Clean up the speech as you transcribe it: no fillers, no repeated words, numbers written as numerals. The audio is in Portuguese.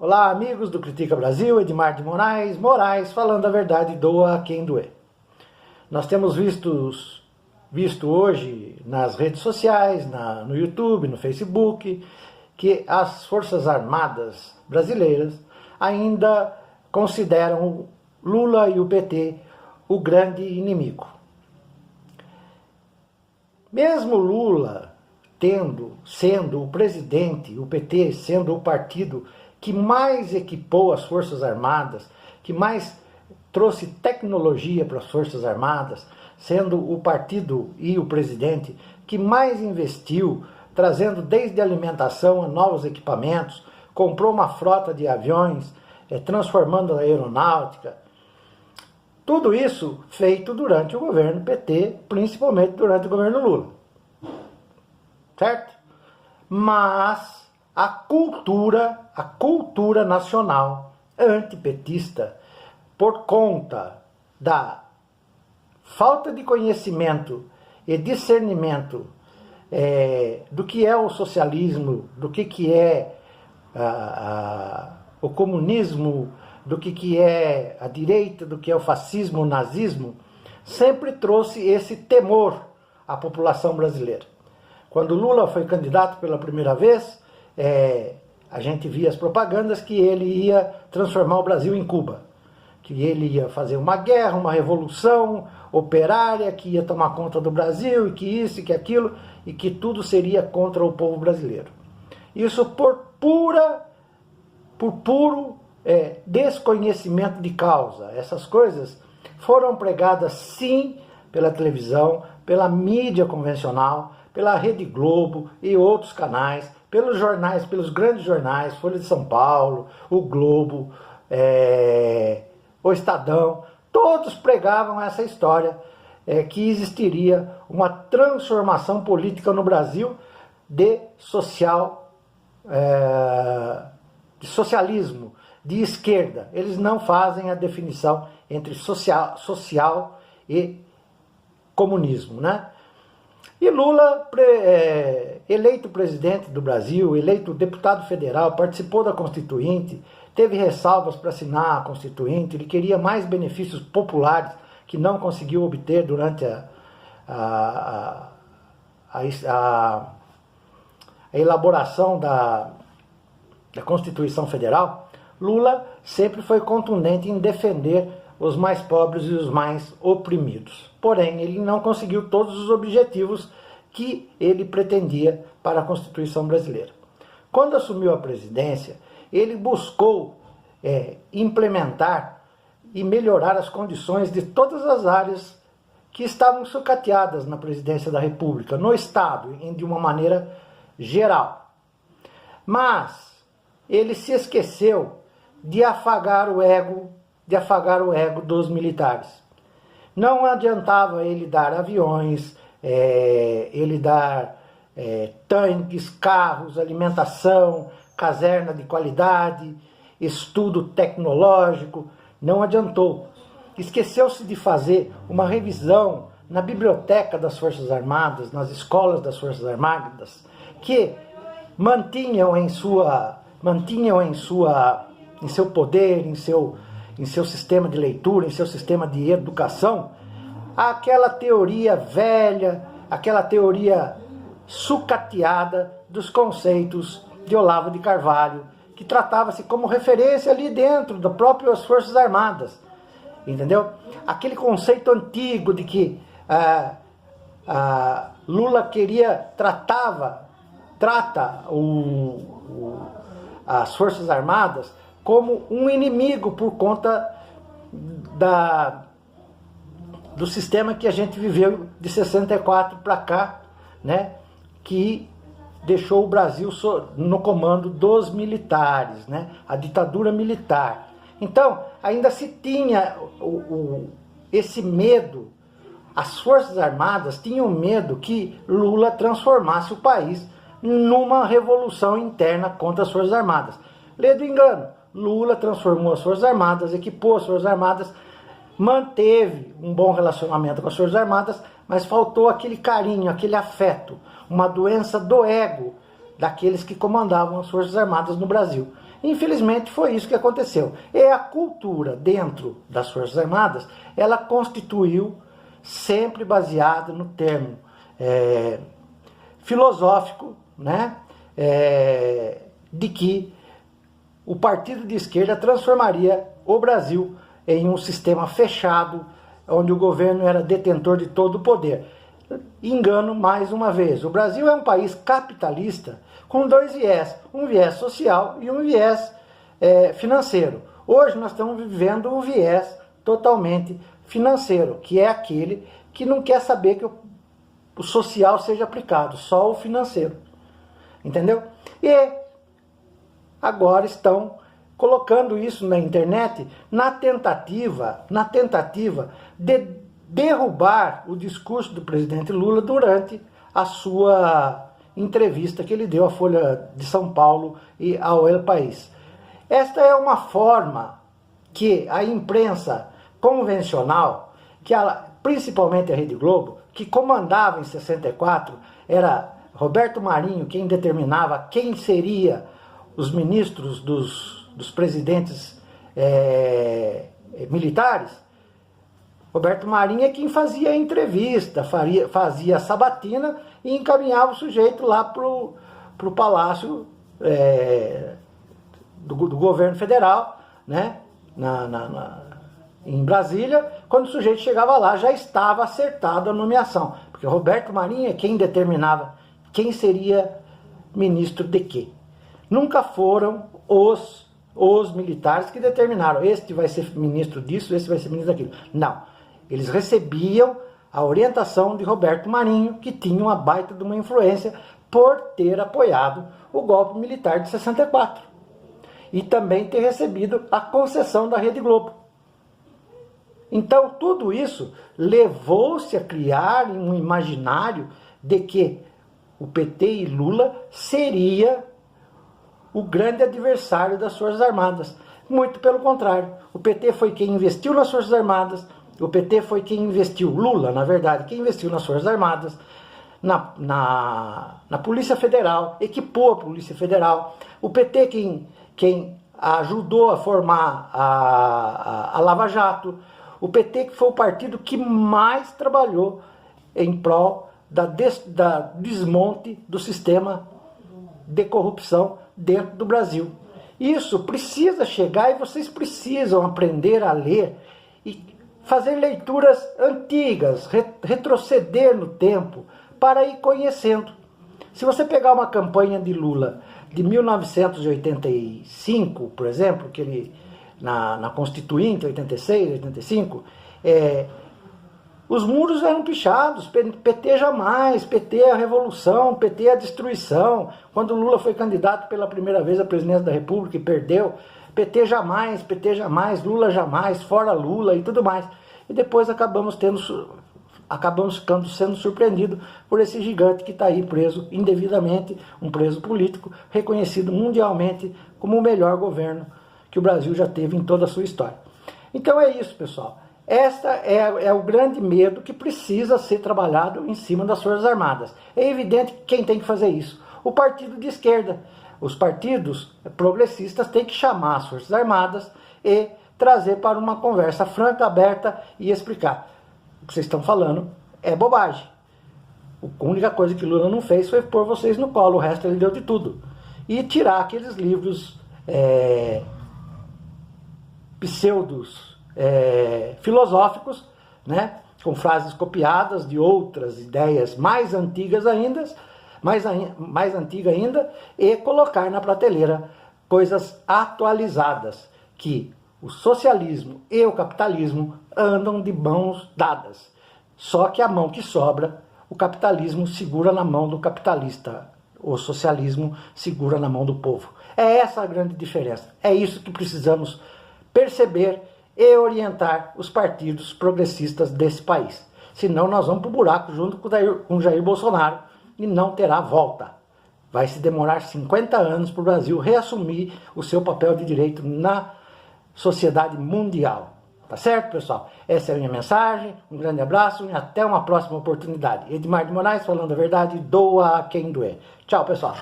Olá, amigos do Critica Brasil, Edmar de Moraes, falando a verdade, doa a quem doer. Nós temos visto hoje nas redes sociais, no YouTube, no Facebook, que as Forças Armadas brasileiras ainda consideram Lula e o PT o grande inimigo. Mesmo Lula sendo o presidente, o PT sendo o partido que mais equipou as Forças Armadas, que mais trouxe tecnologia para as Forças Armadas, sendo o partido e o presidente que mais investiu, trazendo desde alimentação a novos equipamentos, comprou uma frota de aviões, transformando a aeronáutica. Tudo isso feito durante o governo PT, principalmente durante o governo Lula. Certo? Mas a cultura nacional antipetista, por conta da falta de conhecimento e discernimento do que é o socialismo, do que é o comunismo, do que é a direita, do que é o fascismo, o nazismo, sempre trouxe esse temor à população brasileira. Quando Lula foi candidato pela primeira vez, a gente via as propagandas que ele ia transformar o Brasil em Cuba, que ele ia fazer uma guerra, uma revolução operária, que ia tomar conta do Brasil, e que isso e que aquilo, e que tudo seria contra o povo brasileiro. Isso por puro desconhecimento de causa. Essas coisas foram pregadas sim pela televisão, pela mídia convencional, pela Rede Globo e outros canais, pelos jornais, pelos grandes jornais, Folha de São Paulo, o Globo, o Estadão, todos pregavam essa história que existiria uma transformação política no Brasil de socialismo, de esquerda. Eles não fazem a definição entre social e comunismo, né? E Lula, eleito presidente do Brasil, eleito deputado federal, participou da Constituinte, teve ressalvas para assinar a Constituinte, ele queria mais benefícios populares que não conseguiu obter durante a elaboração da Constituição Federal. Lula sempre foi contundente em defender os mais pobres e os mais oprimidos. Porém, ele não conseguiu todos os objetivos que ele pretendia para a Constituição brasileira. Quando assumiu a presidência, ele buscou implementar e melhorar as condições de todas as áreas que estavam sucateadas na presidência da República, no Estado, de uma maneira geral. Mas ele se esqueceu de afagar o ego dos militares. Não adiantava ele dar aviões, ele dar tanques, carros, alimentação, caserna de qualidade, estudo tecnológico, não adiantou. Esqueceu-se de fazer uma revisão na biblioteca das Forças Armadas, nas escolas das Forças Armadas, que mantinham em seu poder, em seu sistema de leitura, em seu sistema de educação, aquela teoria velha, aquela teoria sucateada dos conceitos de Olavo de Carvalho, que tratava-se como referência ali dentro das próprias Forças Armadas, entendeu? Aquele conceito antigo de que Lula trata as Forças Armadas como um inimigo por conta do sistema que a gente viveu de 64 para cá, né, que deixou o Brasil no comando dos militares, né, a ditadura militar. Então, ainda se tinha esse medo, as Forças Armadas tinham medo que Lula transformasse o país numa revolução interna contra as Forças Armadas. Lê do engano, Lula transformou as Forças Armadas, equipou as Forças Armadas, manteve um bom relacionamento com as Forças Armadas, mas faltou aquele carinho, aquele afeto, uma doença do ego daqueles que comandavam as Forças Armadas no Brasil. Infelizmente foi isso que aconteceu. E a cultura dentro das Forças Armadas, ela constituiu sempre baseada no termo filosófico, né, de que o partido de esquerda transformaria o Brasil em um sistema fechado, onde o governo era detentor de todo o poder. Engano mais uma vez. O Brasil é um país capitalista com dois viés, um viés social e um viés financeiro. Hoje nós estamos vivendo um viés totalmente financeiro, que é aquele que não quer saber que o social seja aplicado, só o financeiro. Entendeu? E agora estão colocando isso na internet na tentativa de derrubar o discurso do presidente Lula durante a sua entrevista que ele deu à Folha de São Paulo e ao El País. Esta é uma forma que a imprensa convencional, principalmente a Rede Globo, que comandava em 64, era Roberto Marinho quem determinava quem seria os ministros dos presidentes militares. Roberto Marinho é quem fazia a entrevista, fazia a sabatina e encaminhava o sujeito lá para o palácio do governo federal, né, em Brasília. Quando o sujeito chegava lá, já estava acertada a nomeação, porque Roberto Marinho é quem determinava quem seria ministro de quê. Nunca foram os militares que determinaram, este vai ser ministro disso, esse vai ser ministro daquilo. Não, eles recebiam a orientação de Roberto Marinho, que tinha uma baita de uma influência por ter apoiado o golpe militar de 64. E também ter recebido a concessão da Rede Globo. Então tudo isso levou-se a criar um imaginário de que o PT e Lula seria o grande adversário das Forças Armadas. Muito pelo contrário, o PT foi quem investiu nas Forças Armadas, o PT foi quem investiu, Lula, na verdade, quem investiu nas Forças Armadas, na Polícia Federal, equipou a Polícia Federal, o PT quem ajudou a formar a Lava Jato, o PT que foi o partido que mais trabalhou em prol da desmonte do sistema de corrupção dentro do Brasil. Isso precisa chegar e vocês precisam aprender a ler e fazer leituras antigas, retroceder no tempo para ir conhecendo. Se você pegar uma campanha de Lula de 1985, por exemplo, que ele na Constituinte, 86, 85, os muros eram pichados, PT jamais, PT é a revolução, PT é a destruição. Quando Lula foi candidato pela primeira vez à presidência da República e perdeu, PT jamais, Lula jamais, fora Lula e tudo mais. E depois acabamos sendo surpreendidos por esse gigante que está aí preso indevidamente, um preso político, reconhecido mundialmente como o melhor governo que o Brasil já teve em toda a sua história. Então é isso, pessoal. Esta é o grande medo que precisa ser trabalhado em cima das Forças Armadas. É evidente que quem tem que fazer isso? O partido de esquerda. Os partidos progressistas têm que chamar as Forças Armadas e trazer para uma conversa franca, aberta e explicar. O que vocês estão falando é bobagem. A única coisa que Lula não fez foi pôr vocês no colo, o resto ele deu de tudo. E tirar aqueles livros pseudos filosóficos, né, com frases copiadas de outras ideias mais antigas ainda, mais antiga ainda, e colocar na prateleira coisas atualizadas, que o socialismo e o capitalismo andam de mãos dadas. Só que a mão que sobra, o capitalismo segura na mão do capitalista, o socialismo segura na mão do povo. É essa a grande diferença. É isso que precisamos perceber e orientar os partidos progressistas desse país. Senão nós vamos para o buraco junto com Jair Bolsonaro e não terá volta. Vai se demorar 50 anos para o Brasil reassumir o seu papel de direito na sociedade mundial. Tá certo, pessoal? Essa é a minha mensagem. Um grande abraço e até uma próxima oportunidade. Edmar de Moraes falando a verdade, doa a quem doer. Tchau, pessoal.